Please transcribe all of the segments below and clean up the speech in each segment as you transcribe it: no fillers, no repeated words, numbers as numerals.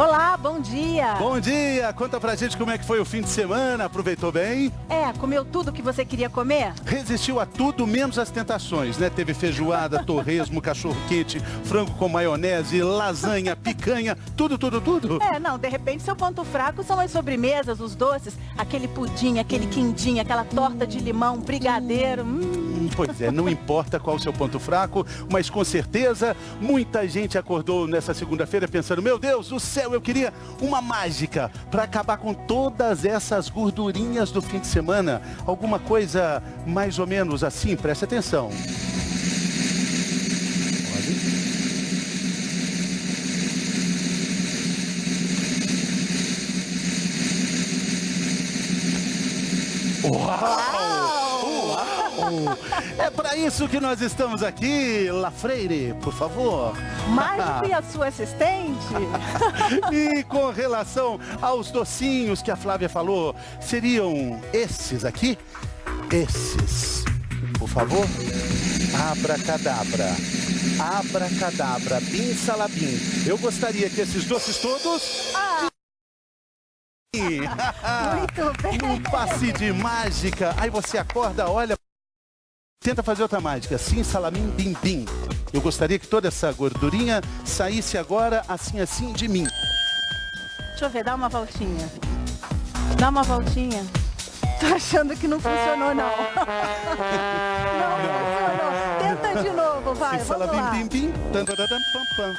Olá, bom dia. Bom dia, conta pra gente como é que foi o fim de semana, aproveitou bem? Comeu tudo que você queria comer? Resistiu a tudo, menos as tentações, né? Teve feijoada, torresmo, cachorro-quente, frango com maionese, lasanha, picanha, tudo. Não, de repente seu ponto fraco são as sobremesas, os doces, aquele pudim, aquele quindim, aquela torta de limão, brigadeiro. Pois é, não importa qual o seu ponto fraco, mas com certeza muita gente acordou nessa segunda-feira pensando, meu Deus do céu, eu queria uma mágica para acabar com todas essas gordurinhas do fim de semana. Alguma coisa mais ou menos assim, preste atenção. É para isso que nós estamos aqui, La Freire, por favor. Mágico e a sua assistente? E com relação aos docinhos que a Flávia falou, seriam esses aqui? Esses, por favor. Abracadabra, abracadabra, bim salabim. Eu gostaria que esses doces todos... Muito bem. Um passe de mágica. Aí você acorda, olha... Tenta fazer outra mágica, sim, salamim, bim, bim. Eu gostaria que toda essa gordurinha saísse agora, assim, de mim. Deixa eu ver, dá uma voltinha. Dá uma voltinha. Tô achando que não funcionou, não. Não funcionou. Tenta de novo, vai, Sim, vamos lá. bim, bim, tan, tan, tan, pam, pam.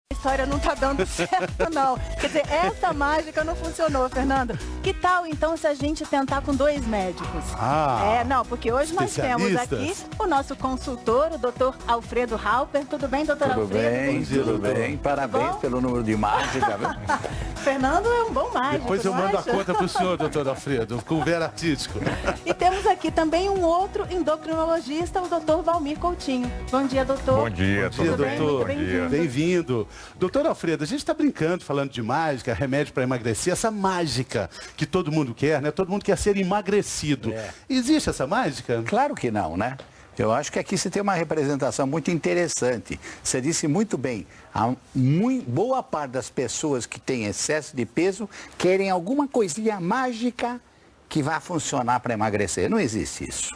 A história não tá dando certo, não. Quer dizer, essa mágica não funcionou, Fernando. Que tal, então, se a gente tentar com 2 médicos? Não, porque hoje nós temos aqui o nosso consultor, o doutor Alfredo Halper. Tudo bem, doutor Alfredo? Tudo bem. Parabéns pelo número de mágica. Fernando é um bom mágico. Depois eu mando a conta pro senhor, doutor Alfredo, com Vera Artístico. E temos aqui também um outro endocrinologista, o doutor Valmir Coutinho. Bom dia, doutor. Bom dia, Bom dia, doutor. Bem-vindo. Bem-vindo. Doutor Alfredo, a gente está brincando, falando de mágica, remédio para emagrecer, essa mágica que todo mundo quer, né? Todo mundo quer ser emagrecido. Existe essa mágica? Claro que não, né? Eu acho que aqui você tem uma representação muito interessante. Você disse muito bem, boa parte das pessoas que têm excesso de peso querem alguma coisinha mágica que vai funcionar para emagrecer. Não existe isso.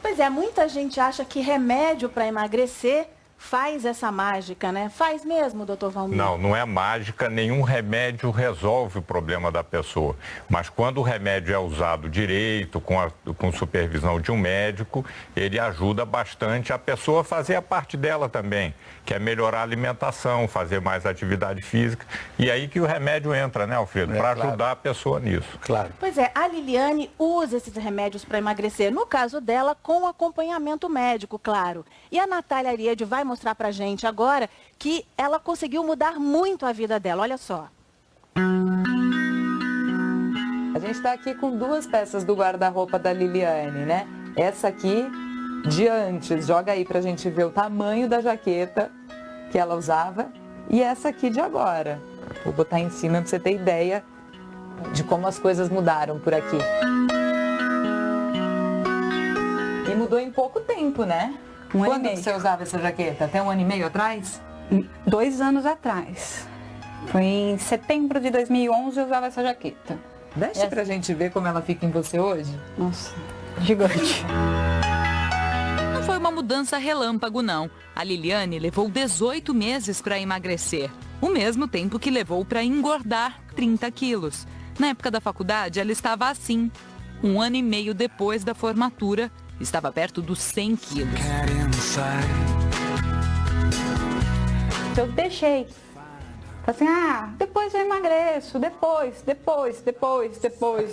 Pois é, muita gente acha que remédio para emagrecer faz essa mágica, né? Faz mesmo, doutor Valmir? Não, não é mágica, nenhum remédio resolve o problema da pessoa. Mas quando o remédio é usado direito, com supervisão de um médico, ele ajuda bastante a pessoa a fazer a parte dela também, que é melhorar a alimentação, fazer mais atividade física. E aí que o remédio entra, né, Alfredo? Para ajudar a pessoa nisso. Claro. Pois é, a Liliane usa esses remédios para emagrecer. No caso dela, com acompanhamento médico, claro. E a Natália Ariede vai mostrar pra gente agora que ela conseguiu mudar muito a vida dela. Olha só. A gente está aqui com 2 peças do guarda-roupa da Liliane, né? Essa aqui de antes, joga aí pra gente ver o tamanho da jaqueta que ela usava, e essa aqui de agora. Vou botar em cima pra você ter ideia de como as coisas mudaram por aqui. E mudou em pouco tempo, né? Quando você usava essa jaqueta? Até 1 ano e meio atrás? 2 anos atrás. Foi em setembro de 2011 eu usava essa jaqueta. Deixa pra gente ver como ela fica em você hoje. Nossa, gigante. Não foi uma mudança relâmpago, não. A Liliane levou 18 meses para emagrecer. O mesmo tempo que levou para engordar 30 quilos. Na época da faculdade, ela estava assim. 1 ano e meio depois da formatura, estava perto dos 100 quilos. Eu deixei. Falei assim, depois eu emagreço, depois.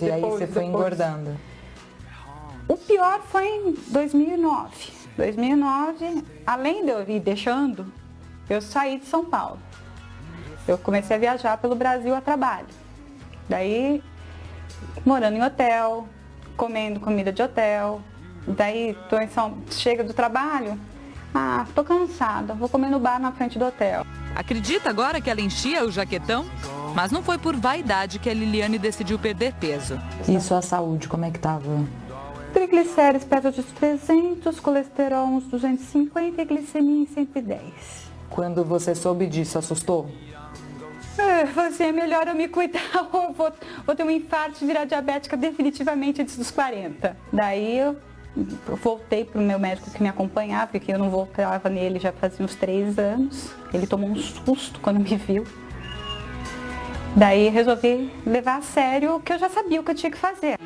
E aí você foi engordando. O pior foi em 2009. 2009, além de eu ir deixando, eu saí de São Paulo. Eu comecei a viajar pelo Brasil a trabalho. Daí, morando em hotel, comendo comida de hotel. Daí, chega do trabalho, tô cansada, vou comer no bar na frente do hotel. Acredita agora que ela enchia o jaquetão? Mas não foi por vaidade que a Liliane decidiu perder peso. E sua saúde, como é que tava? Triglicérides perto de 300, colesterol uns 250 e glicemia em 110. Quando você soube disso, assustou? Eu falei assim, é melhor eu me cuidar ou eu vou ter um infarto e virar diabética definitivamente antes dos 40. Daí eu voltei para o meu médico que me acompanhava, porque eu não voltava nele já fazia uns 3 anos. Ele tomou um susto quando me viu. Daí resolvi levar a sério o que eu já sabia o que eu tinha que fazer.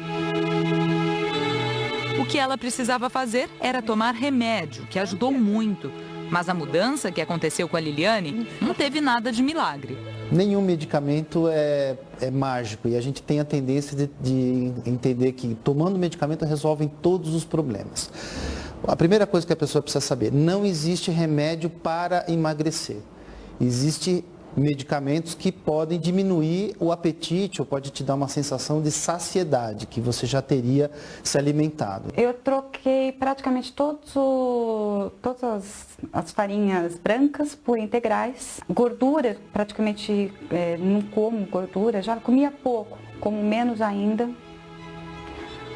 O que ela precisava fazer era tomar remédio, que ajudou muito. Mas a mudança que aconteceu com a Liliane não teve nada de milagre. Nenhum medicamento é mágico e a gente tem a tendência de entender que tomando medicamento resolvem todos os problemas. A primeira coisa que a pessoa precisa saber, não existe remédio para emagrecer. Existe medicamentos que podem diminuir o apetite ou pode te dar uma sensação de saciedade, que você já teria se alimentado. Eu troquei praticamente todas as farinhas brancas por integrais. Gordura, praticamente não como gordura, já comia pouco, como menos ainda.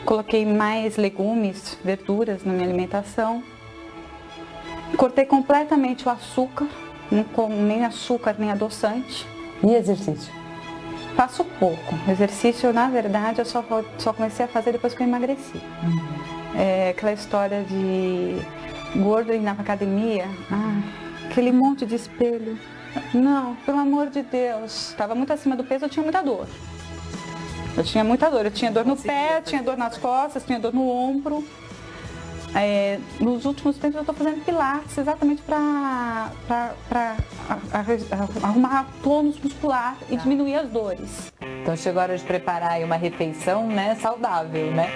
Coloquei mais legumes, verduras na minha alimentação. Cortei completamente o açúcar. Não como nem açúcar, nem adoçante. E exercício? Faço pouco. Exercício, na verdade, eu só comecei a fazer depois que eu emagreci. É aquela história de gordo ir na academia, aquele monte de espelho. Não, pelo amor de Deus. Estava muito acima do peso, eu tinha muita dor. Eu tinha dor no pé, tinha dor nas costas, tinha dor no ombro. Nos últimos tempos eu estou fazendo pilates exatamente para arrumar tônus muscular e diminuir as dores. Então chegou a hora de preparar aí uma refeição, né, saudável, né?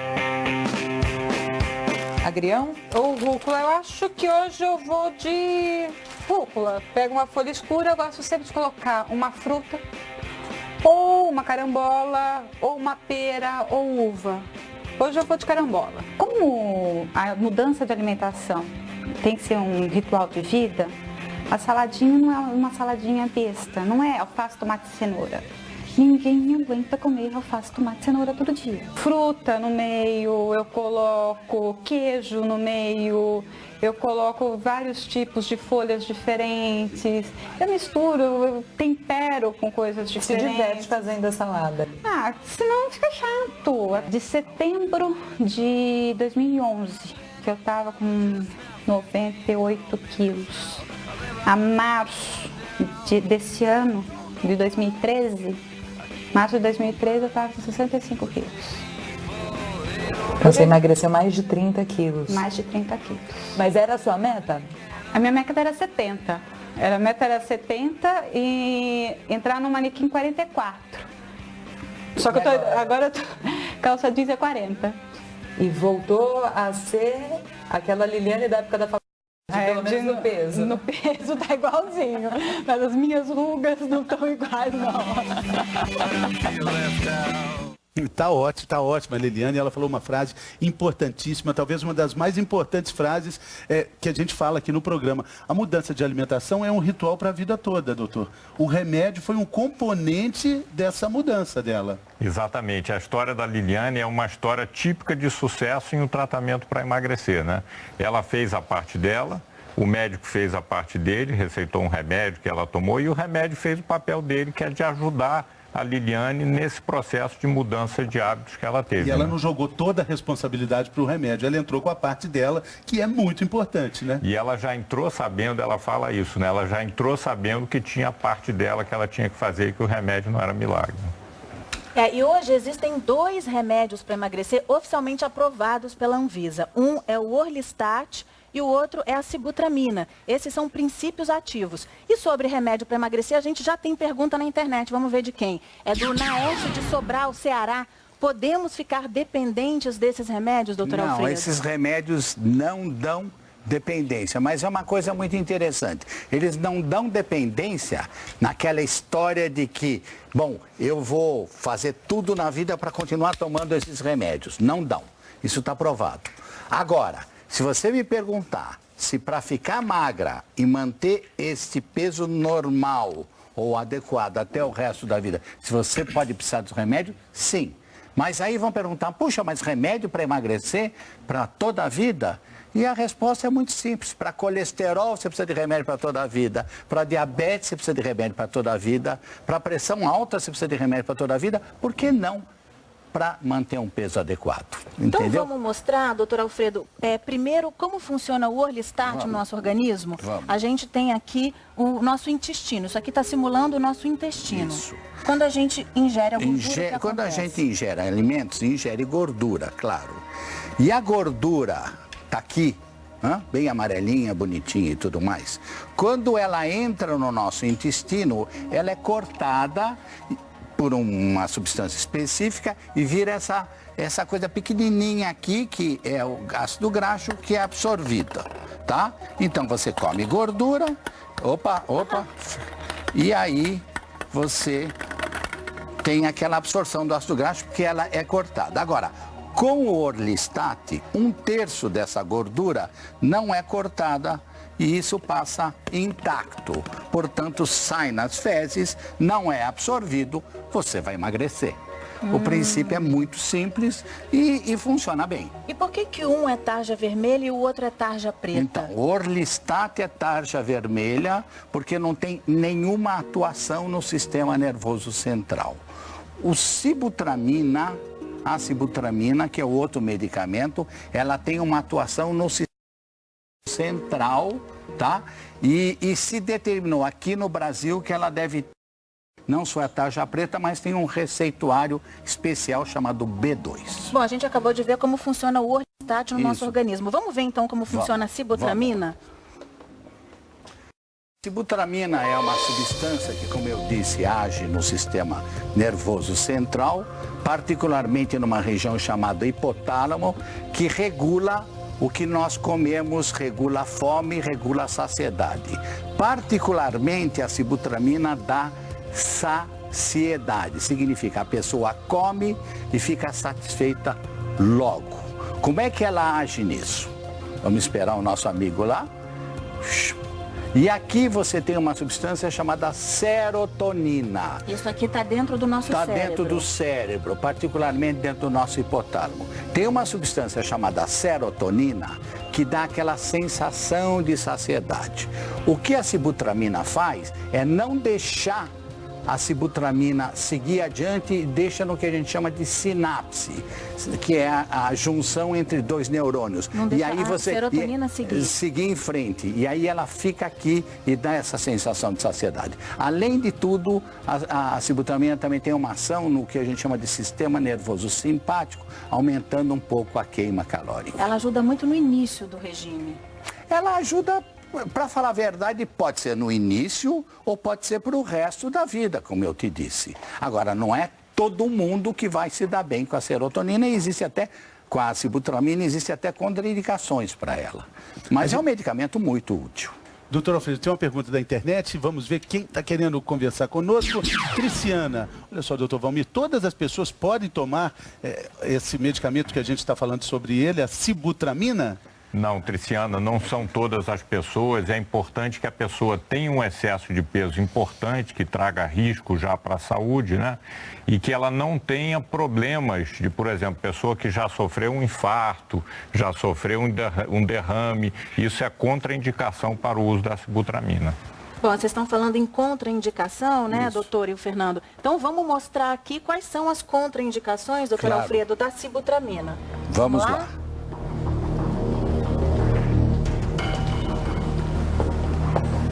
Agrião? Ou rúcula, eu acho que hoje eu vou de rúcula. Pego uma folha escura, eu gosto sempre de colocar uma fruta, ou uma carambola, ou uma pera, ou uva. Hoje eu vou de carambola. Como a mudança de alimentação tem que ser um ritual de vida, a saladinha não é uma saladinha besta, não é alface, tomate e cenoura. Ninguém me aguenta comer alface, tomate e cenoura todo dia. Fruta no meio, eu coloco queijo no meio, eu coloco vários tipos de folhas diferentes. Eu misturo, eu tempero com coisas diferentes. Se diverte fazendo a salada. Senão fica chato. De setembro de 2011, que eu tava com 98 quilos, a março desse ano, de 2013, março de 2013 eu tava com 65 quilos. Você emagreceu mais de 30 quilos. Mais de 30 quilos. Mas era a sua meta? A minha meta era 70. A meta era 70 e entrar no manequim 44. Só que agora calça jeans é 40. E voltou a ser aquela Liliane da época da faculdade, pelo menos no peso. No peso tá igualzinho, mas as minhas rugas não estão iguais, não. Tá ótima a Liliane. Ela falou uma frase importantíssima, talvez uma das mais importantes frases que a gente fala aqui no programa. A mudança de alimentação é um ritual para a vida toda, doutor. O remédio foi um componente dessa mudança dela. Exatamente. A história da Liliane é uma história típica de sucesso em um tratamento para emagrecer, né? Ela fez a parte dela, o médico fez a parte dele, receitou um remédio que ela tomou e o remédio fez o papel dele, que é de ajudar a Liliane nesse processo de mudança de hábitos que ela teve. E ela não jogou toda a responsabilidade para o remédio, ela entrou com a parte dela, que é muito importante, né? E ela já entrou sabendo, ela fala isso, né? Ela já entrou sabendo que tinha a parte dela que ela tinha que fazer e que o remédio não era milagre. E hoje existem 2 remédios para emagrecer oficialmente aprovados pela Anvisa. Um é o Orlistat e o outro é a sibutramina. Esses são princípios ativos. E sobre remédio para emagrecer, a gente já tem pergunta na internet, vamos ver de quem. É do Naércio de Sobral, Ceará. Podemos ficar dependentes desses remédios, doutor Alfredo? Não, esses remédios não dão dependência, mas é uma coisa muito interessante. Eles não dão dependência naquela história de que, bom, eu vou fazer tudo na vida para continuar tomando esses remédios. Não dão. Isso está provado. Agora, se você me perguntar se para ficar magra e manter esse peso normal ou adequado até o resto da vida, se você pode precisar dos remédios, sim. Mas aí vão perguntar, puxa, mas remédio para emagrecer para toda a vida? E a resposta é muito simples. Para colesterol, você precisa de remédio para toda a vida. Para diabetes, você precisa de remédio para toda a vida. Para pressão alta, você precisa de remédio para toda a vida. Por que não para manter um peso adequado? Então Entendeu? vamos mostrar, doutor Alfredo, primeiro como funciona o Orlistat no nosso organismo. Vamos. A gente tem aqui o nosso intestino. Isso aqui está simulando o nosso intestino. Isso. Quando a gente ingere a gordura, Quando a gente ingere alimentos, ingere gordura, claro. E a gordura está aqui, bem amarelinha, bonitinha e tudo mais. Quando ela entra no nosso intestino, ela é cortada por uma substância específica e vira essa coisa pequenininha aqui, que é o ácido graxo, que é absorvida, tá? Então você come gordura, opa, e aí você tem aquela absorção do ácido graxo, porque ela é cortada. Agora, com o Orlistat, 1/3 dessa gordura não é cortada e isso passa intacto. Portanto, sai nas fezes, não é absorvido, você vai emagrecer. O princípio é muito simples e funciona bem. E por que um é tarja vermelha e o outro é tarja preta? Então, o Orlistat é tarja vermelha porque não tem nenhuma atuação no sistema nervoso central. O Sibutramina, a Sibutramina, que é o outro medicamento, ela tem uma atuação no sistema central, tá? E se determinou aqui no Brasil que ela deve ter não só a tarja preta, mas tem um receituário especial chamado B2. Bom, a gente acabou de ver como funciona o Orlistat no nosso organismo. Vamos ver então como funciona a Sibutramina? Sibutramina é uma substância que, como eu disse, age no sistema nervoso central, particularmente numa região chamada hipotálamo, que regula o que nós comemos, regula a fome, regula a saciedade. Particularmente a sibutramina dá saciedade, significa a pessoa come e fica satisfeita logo. Como é que ela age nisso? Vamos esperar o nosso amigo lá. E aqui você tem uma substância chamada serotonina. Isso aqui está dentro do nosso cérebro. Está dentro do cérebro, particularmente dentro do nosso hipotálamo. Tem uma substância chamada serotonina que dá aquela sensação de saciedade. O que a sibutramina faz é não deixar a sibutramina seguir adiante e deixa no que a gente chama de sinapse, que é a junção entre dois neurônios. Não deixa e aí você serotonina seguir em frente. E aí ela fica aqui e dá essa sensação de saciedade. Além de tudo, a sibutramina também tem uma ação no que a gente chama de sistema nervoso simpático, aumentando um pouco a queima calórica. Ela ajuda muito no início do regime. Ela ajuda, para falar a verdade, pode ser no início ou pode ser para o resto da vida, como eu te disse. Agora, não é todo mundo que vai se dar bem com a serotonina e existe até, com a sibutramina, existe até contraindicações para ela. Mas é um medicamento muito útil. Doutor Alfredo, tem uma pergunta da internet, vamos ver quem está querendo conversar conosco. Triciana, olha só, doutor Valmir, todas as pessoas podem tomar esse medicamento que a gente está falando sobre ele, a sibutramina? Não, Triciana, não são todas as pessoas. É importante que a pessoa tenha um excesso de peso importante, que traga risco já para a saúde, né? E que ela não tenha problemas de, por exemplo, pessoa que já sofreu um infarto, já sofreu um derrame. Isso é contraindicação para o uso da sibutramina. Bom, vocês estão falando em contraindicação, né, Isso. doutor e o Fernando? Então vamos mostrar aqui quais são as contraindicações, doutor Claro. Alfredo, da sibutramina. Vamos lá.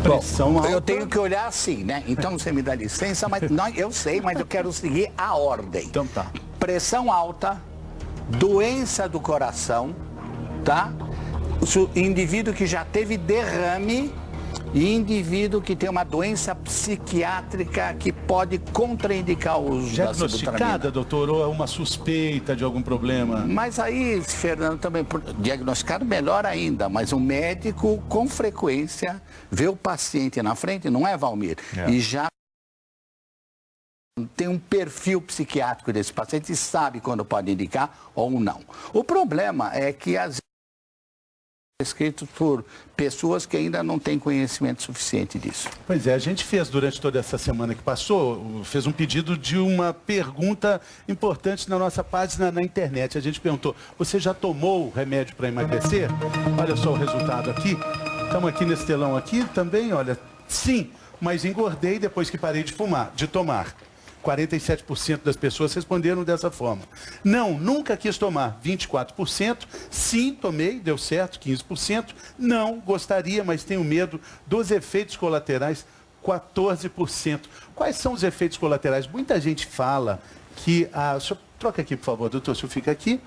Bom, eu tenho que olhar assim, né? Então você me dá licença, mas não, eu sei, mas eu quero seguir a ordem. Então tá. Pressão alta, doença do coração, tá? O indivíduo que já teve derrame e indivíduo que tem uma doença psiquiátrica que pode contraindicar o uso da sibutramina. Diagnosticada, doutor, ou é uma suspeita de algum problema? Mas aí, Fernando, também diagnosticado melhor ainda, mas o médico com frequência vê o paciente na frente, não é, Valmir? E já tem um perfil psiquiátrico desse paciente e sabe quando pode indicar ou não. O problema é que às prescritos por pessoas que ainda não têm conhecimento suficiente disso. Pois é, a gente fez durante toda essa semana que passou, fez um pedido de uma pergunta importante na nossa página na internet. A gente perguntou, você já tomou o remédio para emagrecer? Olha só o resultado aqui. Estamos aqui nesse telão aqui também, olha, sim, mas engordei depois que parei de tomar. 47% das pessoas responderam dessa forma. Não, nunca quis tomar, 24%. Sim, tomei, deu certo, 15%. Não, gostaria, mas tenho medo dos efeitos colaterais, 14%. Quais são os efeitos colaterais? Muita gente fala que... Troca aqui, por favor, doutor, se eu fica aqui.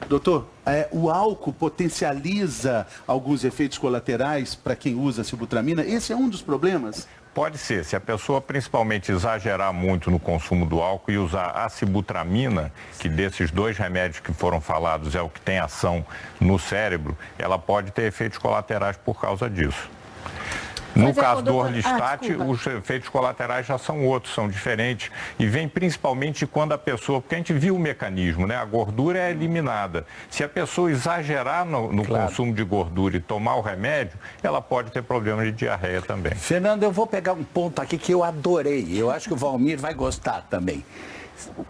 Doutor, o álcool potencializa alguns efeitos colaterais para quem usa sibutramina? Esse é um dos problemas? Pode ser, se a pessoa principalmente exagerar muito no consumo do álcool e usar a sibutramina, que desses 2 remédios que foram falados é o que tem ação no cérebro, ela pode ter efeitos colaterais por causa disso. No caso do Orlistat, os efeitos colaterais já são outros, são diferentes e vem principalmente quando a pessoa, porque a gente viu o mecanismo, né? A gordura é eliminada. Se a pessoa exagerar no consumo de gordura e tomar o remédio, ela pode ter problemas de diarreia também. Fernando, eu vou pegar um ponto aqui que eu adorei, eu acho que o Valmir vai gostar também.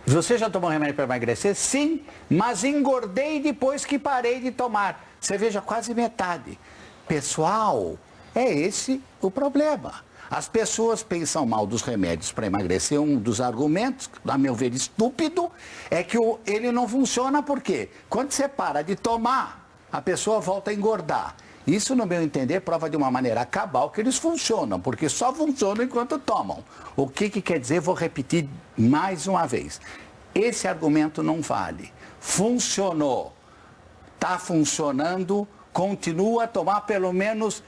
Você já tomou remédio para emagrecer? Sim, mas engordei depois que parei de tomar. Você veja, quase metade. Pessoal... É esse o problema. As pessoas pensam mal dos remédios para emagrecer. Um dos argumentos, a meu ver, estúpido, é que ele não funciona por quê? Quando você para de tomar, a pessoa volta a engordar. Isso, no meu entender, prova de uma maneira cabal que eles funcionam, porque só funcionam enquanto tomam. O que quer dizer? Vou repetir mais uma vez. Esse argumento não vale. Funcionou. Está funcionando, continua a tomar pelo menos...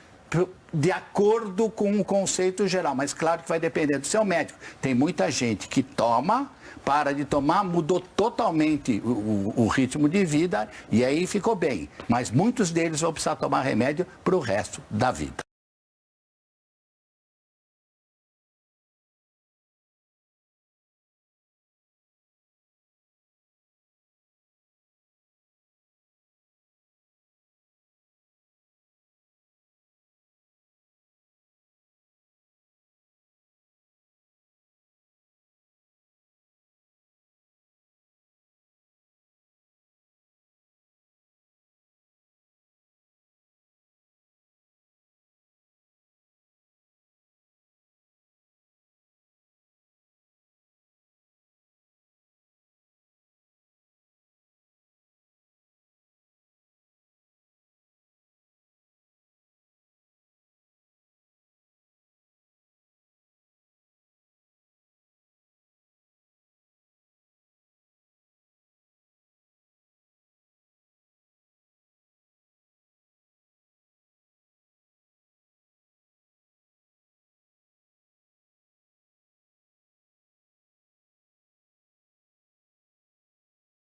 de acordo com o conceito geral, mas claro que vai depender do seu médico. Tem muita gente que toma, para de tomar, mudou totalmente o ritmo de vida e aí ficou bem. Mas muitos deles vão precisar tomar remédio para o resto da vida.